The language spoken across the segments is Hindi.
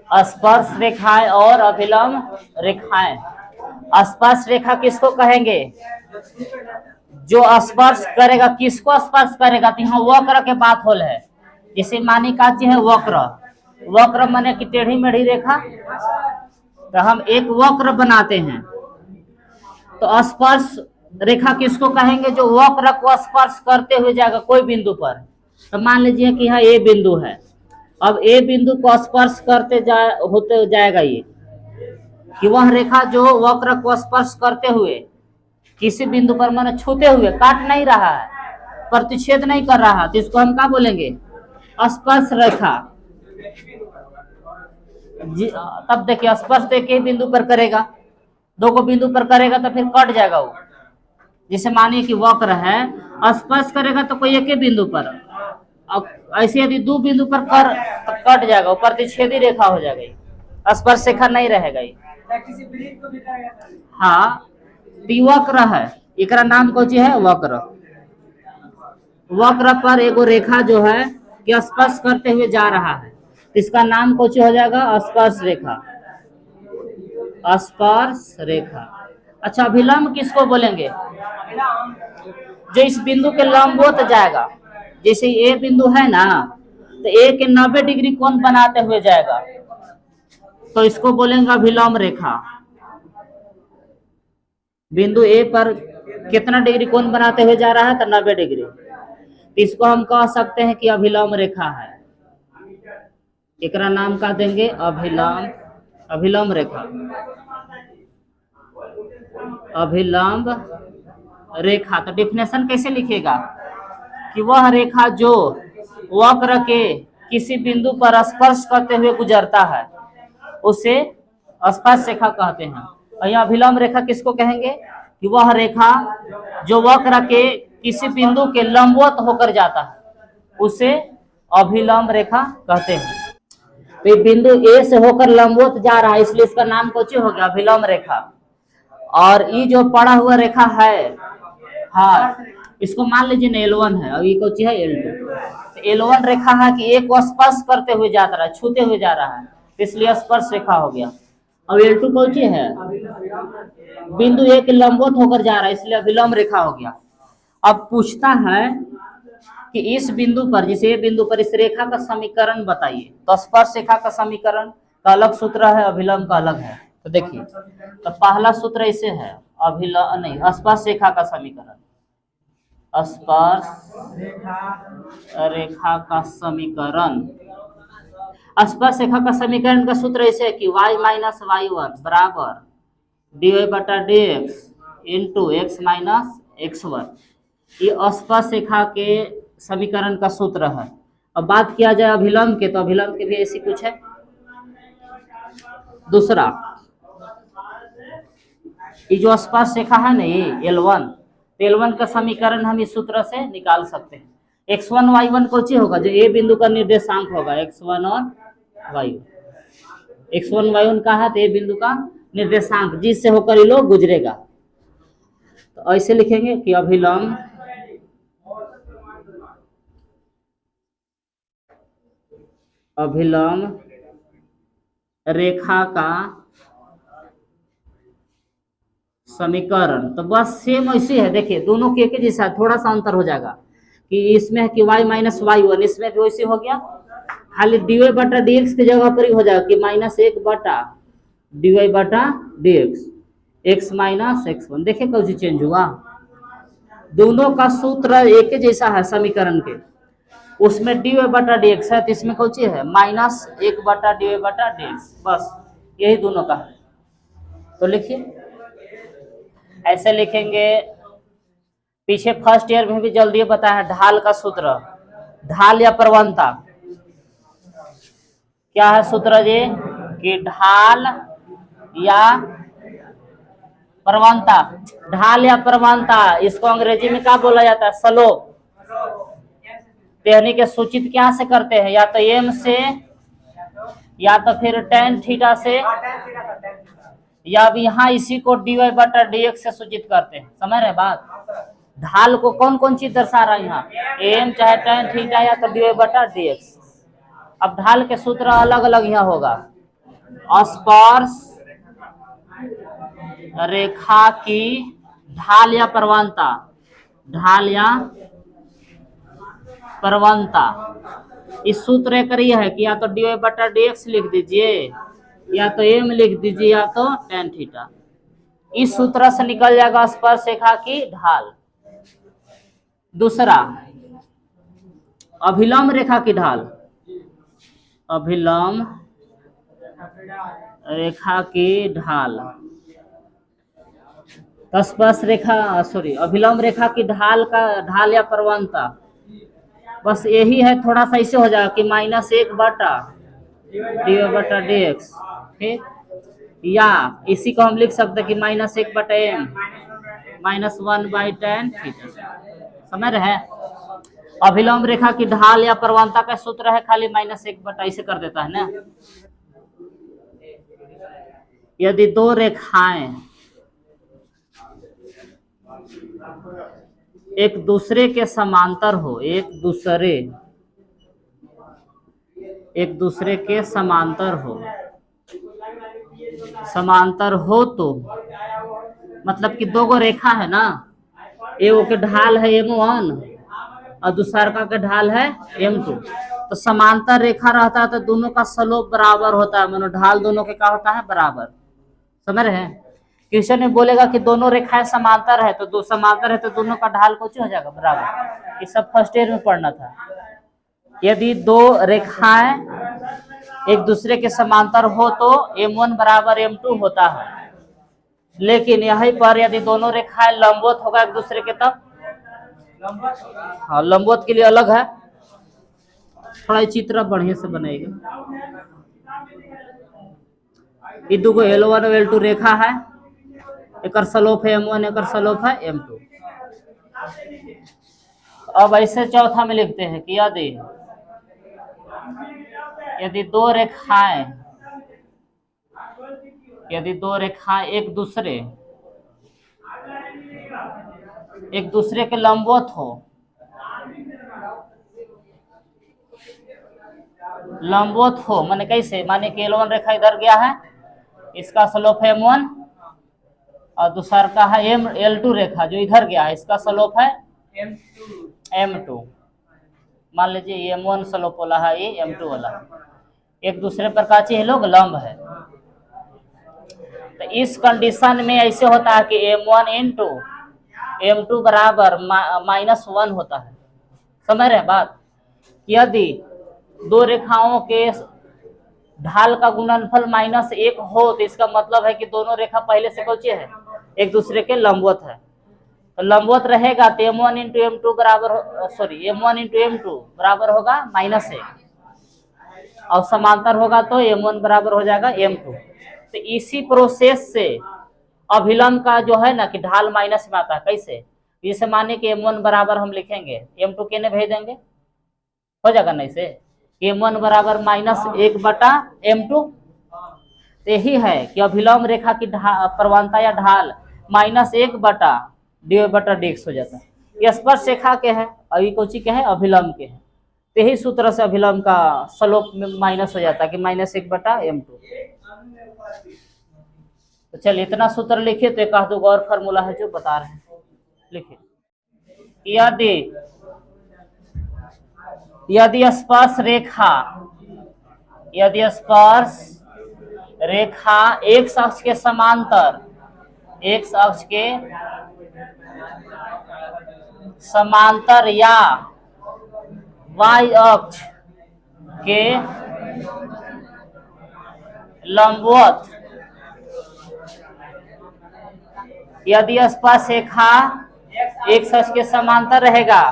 स्पर्श रेखाएं और अभिलंब रेखाएं। स्पर्श रेखा किसको कहेंगे? जो स्पर्श करेगा, किसको स्पर्श करेगा? तो यहाँ वक्र के बात होल है। जैसे मानी का चीज है वक्र, वक्र माने कि टेढ़ी मेढ़ी रेखा, तो हम एक वक्र बनाते हैं। तो स्पर्श रेखा किसको कहेंगे? जो वक्र को स्पर्श करते हुए जाएगा कोई बिंदु पर। तो मान लीजिए कि यहाँ ए बिंदु है, अब ए बिंदु को स्पर्श करते होते जाएगा ये, कि वह रेखा जो वक्र को स्पर्श करते हुए किसी बिंदु पर माने छूते हुए, काट नहीं रहा है, प्रतिच्छेद नहीं कर रहा, तो इसको हम क्या बोलेंगे? स्पर्श रेखा। तब देखिए स्पर्श एक ही बिंदु पर करेगा, दो को बिंदु पर करेगा तो फिर कट जाएगा वो। जैसे मानिए कि वक्र है, स्पर्श करेगा तो कोई एक ही बिंदु पर, अब ऐसे यदि दो बिंदु पर कर तो कट जाएगा, वो प्रतिच्छेदी रेखा हो जाएगा, स्पर्श रेखा नहीं रहेगा ये। हाँ, वक्र है, एकरा नाम कौन है? वक्र। वक्र पर एगो रेखा जो है कि स्पर्श करते हुए जा रहा है, इसका नाम कौन हो जाएगा? स्पर्श रेखा। स्पर्श रेखा। अच्छा, अभिलंब किसको बोलेंगे? जो इस बिंदु के लंबवत जाएगा। जैसे ए बिंदु है ना, तो ए के 90 डिग्री कोण बनाते हुए जाएगा, तो इसको बोलेंगे अभिलंब रेखा। बिंदु ए पर कितना डिग्री कोण बनाते हुए जा रहा है? तो 90 डिग्री। इसको हम कह सकते हैं कि अभिलंब रेखा है। एकरा नाम का देंगे अभिलंब रेखा। अभिलंब रेखा। तो डिफिनेशन कैसे लिखेगा? कि वह रेखा जो वक्र के किसी बिंदु पर स्पर्श करते हुए गुजरता है उसे स्पर्श रेखा कहते हैं। और यहाँ अभिलंब रेखा किसको कहेंगे? कि वह रेखा जो वक्र के किसी बिंदु के लंबवत होकर जाता है उसे अभिलंब रेखा कहते हैं। तो बिंदु ए से होकर लंबवत जा रहा है, इसलिए इसका नाम कौन हो गया? अभिलंब रेखा। और ये जो पड़ा हुआ रेखा है, हाँ, इसको मान लीजिए ना L1 है, और ये कौन है? L2। तो L1 रेखा है कि एक को स्पर्श करते हुए जा रहा है, छूते हुए जा रहा है, इसलिए स्पर्श रेखा हो गया। अब L2 कौन है? बिंदु ए के लंबवत होकर जा रहा है, इसलिए अभिलंब रेखा हो गया। अब पूछता है कि इस बिंदु पर, जैसे ये बिंदु पर, इस रेखा का समीकरण बताइए। तो स्पर्श रेखा का समीकरण का अलग सूत्र है, अभिलंब का अलग है। तो देखिए, तो पहला सूत्र ऐसे है, स्पर्श रेखा का समीकरण। स्पर्श रेखा का समीकरण, स्पर्श रेखा का समीकरण का सूत्र ऐसे है कि y माइनस y1 बराबर dy बटा dx into x minus x1। ये स्पर्श रेखा के समीकरण का सूत्र है। अब बात किया जाए अभिलंब के, तो अभिलंब के भी ऐसी कुछ है। दूसरा, ये जो स्पर्श रेखा है ना, ये L1, L1 का समीकरण हम इस सूत्र से निकाल सकते हैं। x1 y1 कौन सी होगा? जो ए बिंदु का निर्देशांक होगा, x1 और y1। x1 y1 का है तो ए बिंदु का निर्देशांक, जिससे होकर ये लोग गुजरेगा। तो ऐसे लिखेंगे कि अभिलंब रेखा का समीकरण। तो बस सेम ऐसे है, देखिए दोनों के एक जैसा, थोड़ा सा अंतर हो जाएगा कि इसमें है कि y माइनस y1, इसमें भी वैसे हो गया, खाली dy बटा dx की जगह पर ही हो जाएगा कि -1 बटा dy बटा dx, x माइनस x1। देखिए कौन सी चेंज हुआ? दोनों का सूत्र एक जैसा है समीकरण के, उसमें dy बटा dx है, तो इसमें कौन सी है? -1 बटा dy बटा dx। बस यही दोनों का है। तो लिखिए, ऐसे लिखेंगे। पीछे फर्स्ट ईयर में भी जल्दी बताया है ढाल का सूत्र, ढाल या प्रवणता। क्या है सूत्र जी? कि ढाल या प्रवणता। ढाल या प्रवणता, इसको अंग्रेजी में क्या बोला जाता है? स्लोप। यानी के सूचित क्या से करते हैं? या तो m से, या तो फिर tan थीटा से, या अब यहाँ इसी को dy बटा dx से सूचित करते हैं। समझ रहे बात? ढाल को कौन कौन चीज दर्शा रहा है यहाँ? m चाहे tan थीटा या तो dy बटा dx। अब ढाल के सूत्र अलग अलग यहाँ होगा। स्पर्श रेखा की ढाल या प्रवणता, ढाल या प्रवणता। इस सूत्र एक ये है कि या तो dy बटा dx लिख दीजिए, या तो m लिख दीजिए, या तो tan थीटा। इस सूत्र से निकल जाएगा स्पर्श रेखा की ढाल। दूसरा, अभिलंब रेखा की ढाल, अभिलंब रेखा की ढाल, स्पर्श रेखा अभिलंब रेखा की ढाल या प्रवणता, बस यही है। थोड़ा सा ऐसे हो जाएगा कि -1 बटा dy बटा dx, ठीक। या इसी को हम लिख सकते हैं कि -1 बटा m -1/tan थीटा। समझ रहे हैं? अभिलंब रेखा की ढाल या प्रवणता का सूत्र है खाली -1 बटा, इसे कर देता है ना। यदि दो रेखाएं एक दूसरे के समांतर हो, एक दूसरे के समांतर हो तो मतलब कि दो गो रेखा है ना, एगो के ढाल है m1 और दूसरा का ढाल है m2, तो समांतर रेखा रहता है तो दोनों का स्लोप बराबर होता है, मानो ढाल दोनों के क्या होता है, बराबर। समझ रहे हैं? क्वेश्चन में बोलेगा कि दोनों रेखाएं समांतर है तो दोनों का ढाल कुछ हो जाएगा, बराबर। ये सब फर्स्ट ईयर में पढ़ना था। यदि दो रेखाएं एक दूसरे के समांतर हो तो m1 बराबर m2 होता है, लेकिन यहीं पर यदि दोनों रेखाएं लंबवत होगा एक दूसरे के, तब हाँ, लंबवत के लिए अलग है। थोड़ा चित्र बढ़िया से बनाएगा। ये दो L1 और L2 रेखा है, एक स्लोप है m1, एक स्लोप है m2। अब ऐसे चौथा में लिखते हैं कि यदि दो रेखाएं एक दूसरे के लंबवत हो, माने कैसे, माने कि L1 रेखा इधर गया है, इसका स्लोप है m1, और दूसरा का है L2 रेखा जो इधर गया है, इसका स्लोप है m2। मान लीजिए ये m1 स्लोप वाला है, ये m2 वाला है, एक दूसरे पर का चीज लोग लंब है। तो इस कंडीशन में ऐसे होता है कि m1 इंटू m2 बराबर -1 होता है। समझ रहे हैं बात? यदि दो रेखाओं के ढाल का गुणनफल -1 हो तो इसका मतलब है कि दोनों रेखा पहले से कौन है, एक दूसरे के लंबवत है। तो लंबवत रहेगा तो m1 इंटू m2 बराबर होगा -1, और समांतर होगा तो m1 बराबर हो जाएगा m2। तो इसी प्रोसेस से अभिलंब का जो है ना कि ढाल माइनस में आता है। कैसे? जैसे माने कि m1 बराबर हम लिखेंगे, m2 केने भेज देंगे, हो जाएगा ना इसे, m1 बराबर -1 बटा m2। यही है कि अभिलंब रेखा की प्रवणता या ढाल -1 बटा dy बटा dx हो जाता है। ये स्पर्श रेखा के है और ये कोची के है, अभिलंब के है। यही सूत्र से अभिलंब का स्लोप में माइनस हो जाता है कि -1 बटा m2। तो चलिए इतना सूत्र लिखिए, तो एक दो और फार्मूला है जो बता रहे हैं, लिखिए। यदि स्पर्श रेखा एक अक्ष के समांतर या y अक्ष के लंबवत, यदि स्पर्श रेखा एक अक्ष के समांतर रहेगा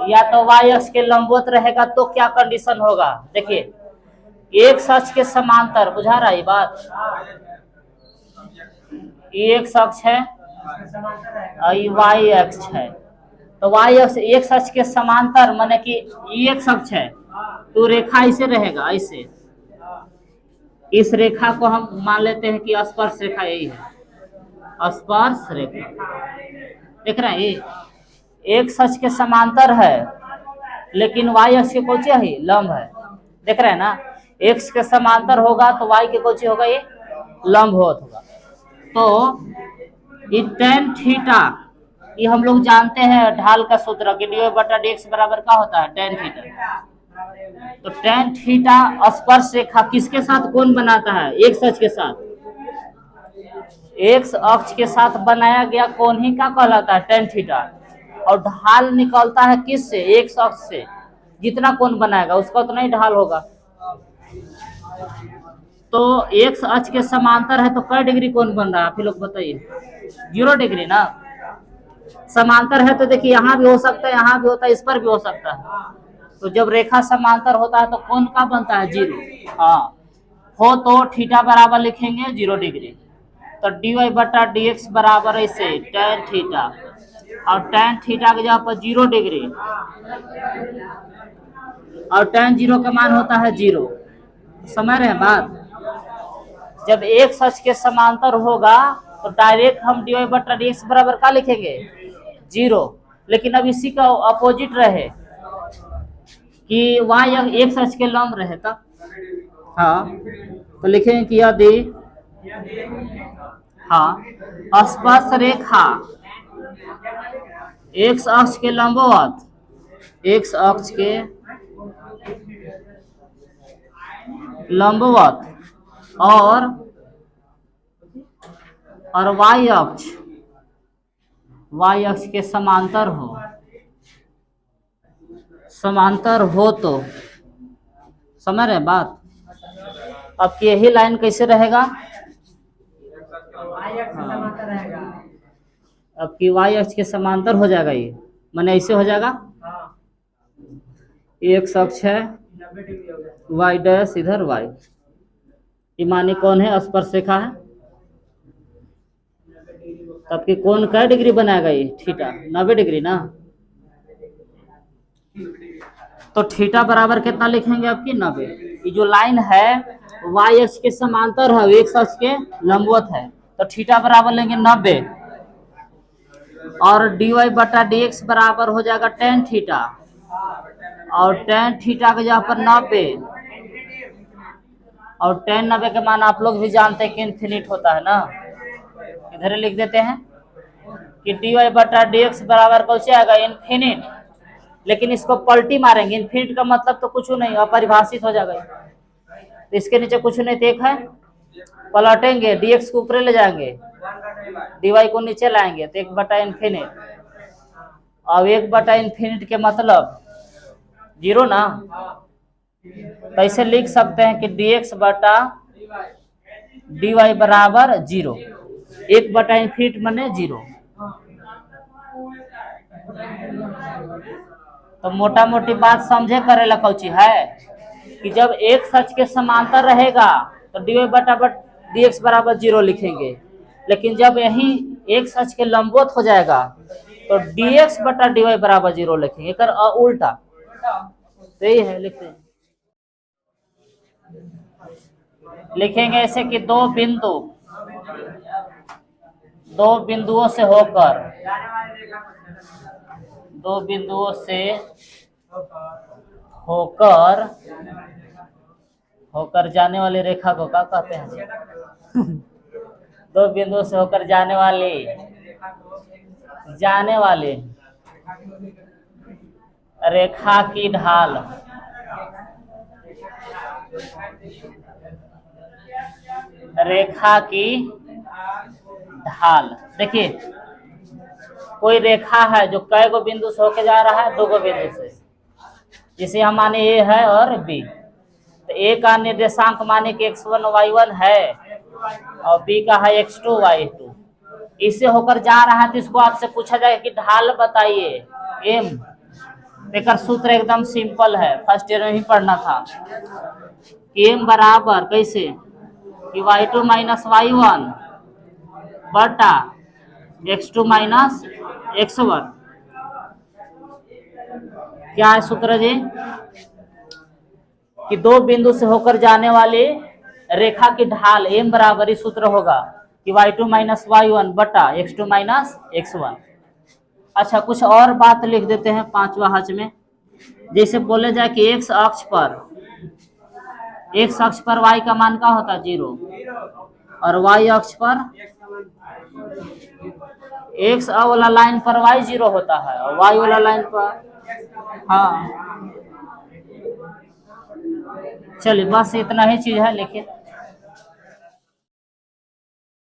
या तो y अक्ष के लंबवत रहेगा तो क्या कंडीशन होगा? देखिए, एक अक्ष के समांतर, बुझा रहा है बात, एक अक्ष है और y अक्ष है, तो y अक्ष एक अक्ष के समांतर माने कि एक अक्ष है तो रेखा ऐसे रहेगा, ऐसे। इस रेखा को हम मान लेते हैं कि स्पर्श रेखा यही है, स्पर्श रेखा। देख रहे हैं, ये एक अक्ष के समांतर है लेकिन y अक्ष के कौन है, लंब है। देख रहे हैं ना, एक्स के समांतर होगा तो वाई के कोची होगा, ये लंबवत होगा। तो ये tan थीटा, ये हम लोग जानते हैं ढाल का सूत्र कि dy बटा dx बराबर क्या होता है, tan थीटा। तो tan थीटा स्पर्श रेखा किसके साथ कोण बनाता है, एक्स अक्ष के साथ। एक्स अक्ष के साथ बनाया गया कोण ही क्या कहलाता है, tan थीटा। और ढाल निकलता है किस से, एक्स अक्ष से। जितना कोण बनाएगा उसका उतना ही ढाल होगा। तो एक्स अक्ष के समांतर है तो कै डिग्री कोण बन रहा है, आप लोग बताइए। 0 डिग्री ना। समांतर है तो देखिए यहाँ भी हो सकता है, यहाँ भी होता है, इस पर भी हो सकता है। तो जब रेखा समांतर होता है तो कोण का बनता है, 0। हाँ, हो तो थीटा बराबर लिखेंगे 0 डिग्री। तो dy बटा dx बराबर ऐसे tan थीटा, और tan थीटा के जगह पर 0 डिग्री, और tan 0 का मान होता है 0। समझ रहे हैं बात। जब एक सच के समांतर होगा तो डायरेक्ट हम dy बटा dx बराबर क्या लिखेंगे, 0। लेकिन अब इसी का अपोजिट रहे कि y एक सच के लंब रहे तब, हाँ, तो लिखेंगे कि यदि, हाँ, स्पर्श रेखा एक्स अक्ष के लंबवत, एक्स अक्ष के लंबवत और वाई अक्ष के समांतर हो तो, समझ रहे बात। अब की यही लाइन कैसे रहेगा, अब की वाई अक्ष के समांतर हो जाएगा, ये माने ऐसे हो जाएगा। एक्स अक्ष है, वाई डैश इधर वाई, ये माने कौन है, स्पर्श रेखा है। तब की कोण कै डिग्री बनाएगा, ये थीटा 90 डिग्री ना। तो थीटा बराबर कितना लिखेंगे आपकी, 90। ये जो लाइन है वाई अक्ष के समांतर है, एक्स अक्ष के लंबवत है, तो थीटा बराबर लेंगे 90। और dy बटा dx बराबर हो जाएगा tan थीटा, और tan थीटा के जगह पर 90, और tan 90 के मान आप लोग भी जानते हैं कि इन्फिनिट होता है ना। इधर लिख देते हैं कि dy बटा dx बराबर कैसे आएगा, इन्फिनिट। लेकिन इसको पलटी मारेंगे, इन्फिनिट का मतलब तो कुछ नहीं, अपरिभाषित हो जाएगा। तो इसके नीचे कुछ नहीं, तो एक है, पलटेंगे, dx को ऊपर ले जाएंगे, dy को नीचे लाएंगे, तो 1 बटा इन्फिनिट। अब 1 बटा इन्फिनिट के मतलब 0 ना। तो ऐसे लिख सकते हैं कि dx बटा dy बराबर 0। 1 बटा इन्फिनिट माने 0। तो मोटा मोटी बात समझे करेला कौची है कि जब एक सच के समांतर रहेगा तो dy बटा dx बराबर 0 लिखेंगे। लेकिन जब यही एक सच के लंबवत हो जाएगा तो dx बटा dy बराबर 0 लिखेंगे, कर उल्टा। तो यही है, लिखते हैं, लिखेंगे ऐसे कि दो बिंदुओं से होकर जाने वाली रेखा को क्या कहते हैं, दो बिंदुओं से होकर जाने वाली रेखा की ढाल, देखिए कोई रेखा है जो कई गो बिंदु से होके जा रहा है, 2 गो बिंदु से, जिसे हम माने ए है और बी। तो ए का निर्देशांक माने कि x1 y1 है और बी का है x2 y2। इससे होकर जा रहा है तो इसको आपसे पूछा जाएगा कि ढाल बताइए m। देखकर सूत्र एकदम सिंपल है, फर्स्ट ईयर में ही पढ़ना था कि m बराबर कैसे कि y2 माइनस y1 बटा x2 माइनस x1। क्या है सूत्र जी कि 2 बिंदु से होकर जाने वाली रेखा की ढाल m बराबर ही सूत्र होगा कि y2 माइनस y1 बटा x2 माइनस x1। अच्छा, कुछ और बात लिख देते हैं 5वां हच में। जैसे बोले जाए कि x एक्स अक्ष पर वाई का मान क्या होता है? 0। और वाई अक्ष पर एक्स वाला लाइन पर वाई 0 होता है और वाई वाला लाइन पर, हाँ। चलिए बस इतना ही चीज है, लिखिए।